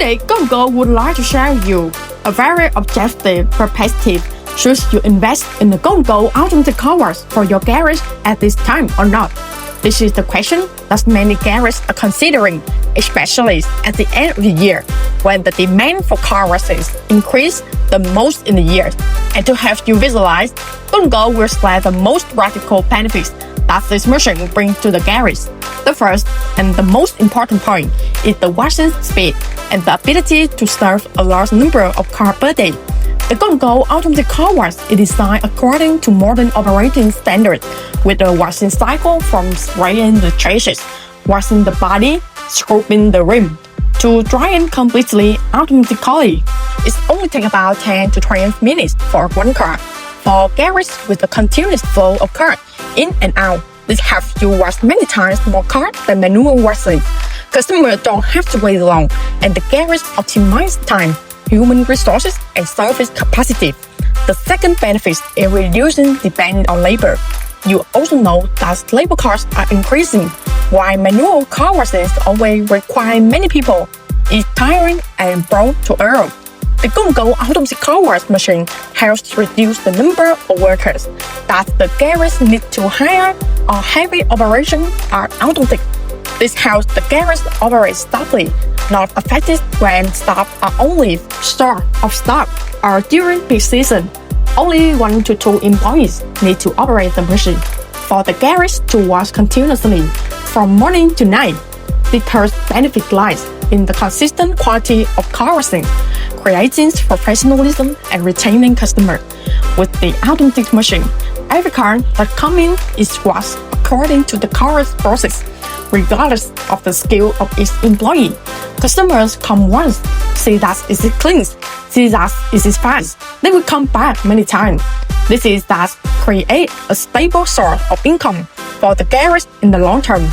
Today, Go&Go would like to share with you a very objective perspective. Should you invest in the Go&Go automatic cars for your garage at this time or not? This is the question that many garages are considering, especially at the end of the year, when the demand for car washes increase the most in the year. And to help you visualize, Go&Go will select the most radical benefits that this machine brings to the garage. The first and the most important point is the washing speed and the ability to serve a large number of cars per day. The Go&Go automatic car wash is designed according to modern operating standards, with a washing cycle from spraying the traces, washing the body, scrubbing the rim, to drying completely automatically. It only takes about 10 to 20 minutes for one car. For garages with a continuous flow of cars in and out, this helps you wash many times more cars than manual washing. Customers don't have to wait long, and the garage optimizes time, human resources, and service capacity. The second benefit is reducing dependence on labor. You also know that labor costs are increasing, while manual car washes always require many people. It's tiring and prone to error. The Go&Go automatic car wash machine helps reduce the number of workers that the garage needs to hire or heavy operations are automatic. This helps the garage operate stably, not affected when staff are only short of staff or during peak season. Only 1 to 2 employees need to operate the machine. For the garage to wash continuously from morning to night, the third benefit lies in the consistent quality of car washing, creating professionalism and retaining customers. With the automatic machine, every car that comes in is washed according to the car's process, regardless of the skill of its employee. Customers come once, see that it is clean, see that it is fast. They will come back many times. This is that create a stable source of income for the garage in the long term.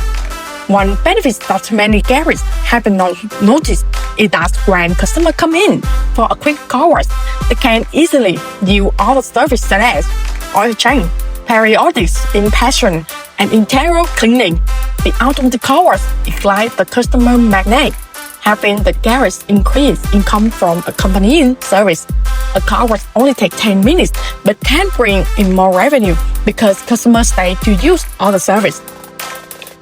One benefit that many garages haven't noticed is that when customers come in for a quick car wash, they can easily do all the service such as oil change, periodic inspection, and interior cleaning. The automatic car wash is like the customer magnet, helping the garage increase income from accompanying service. A car wash only takes 10 minutes but can bring in more revenue because customers stay to use all the service.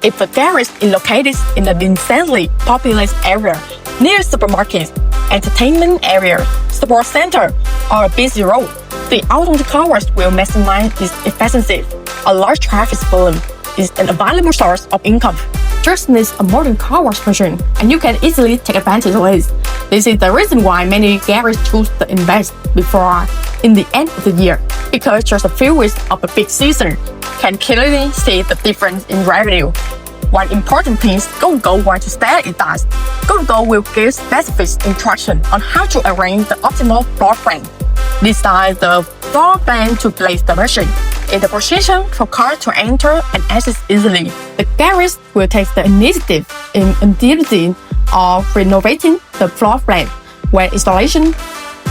If the garage is located in a densely populated area near supermarkets, entertainment area, sports center, or a busy road, the automatic car wash will maximize its efficiency. A large traffic volume is an available source of income. Just needs a modern car wash machine, and you can easily take advantage of it. This is the reason why many garages choose to invest before in the end of the year, because just a few weeks of a big season can clearly see the difference in revenue. One important thing Go&Go wants to say is that Go&Go will give specific instruction on how to arrange the optimal floor plan. Design the floor plan to place the machine in the position for cars to enter and access easily. The garage will take the initiative in updating or renovating the floor plan. When installation,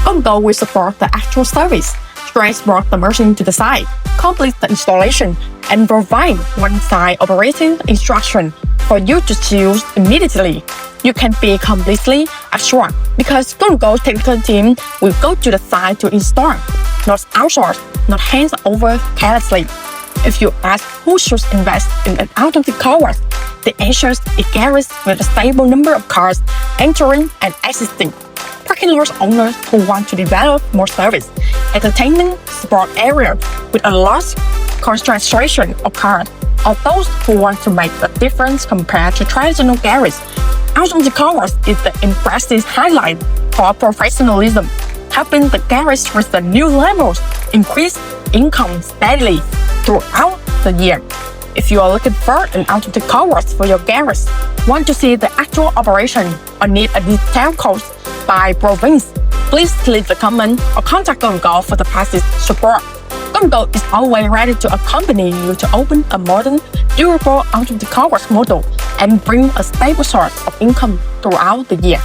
Go&Go will support the actual service, transport the machine to the site, complete the installation, and provide one-side operating instruction for you to choose immediately. You can be completely assured because Go&Go technical team will go to the site to install, not outsource, not hands over carelessly. If you ask who should invest in an automatic car wash, the answer is garage with a stable number of cars entering and exiting, parking lot owners who want to develop more service, entertainment sport area with a large concentration of cars, or those who want to make a difference compared to traditional garage. Automatic car wash is the impressive highlight for professionalism, helping the garage reach the new levels, increase income steadily throughout the year. If you are looking for an automatic car wash for your garage, want to see the actual operation, or need a detailed course by province, please leave a comment or contact Go&Go for the practice support. Go&Go is always ready to accompany you to open a modern, durable automatic car wash model and bring a stable source of income throughout the year.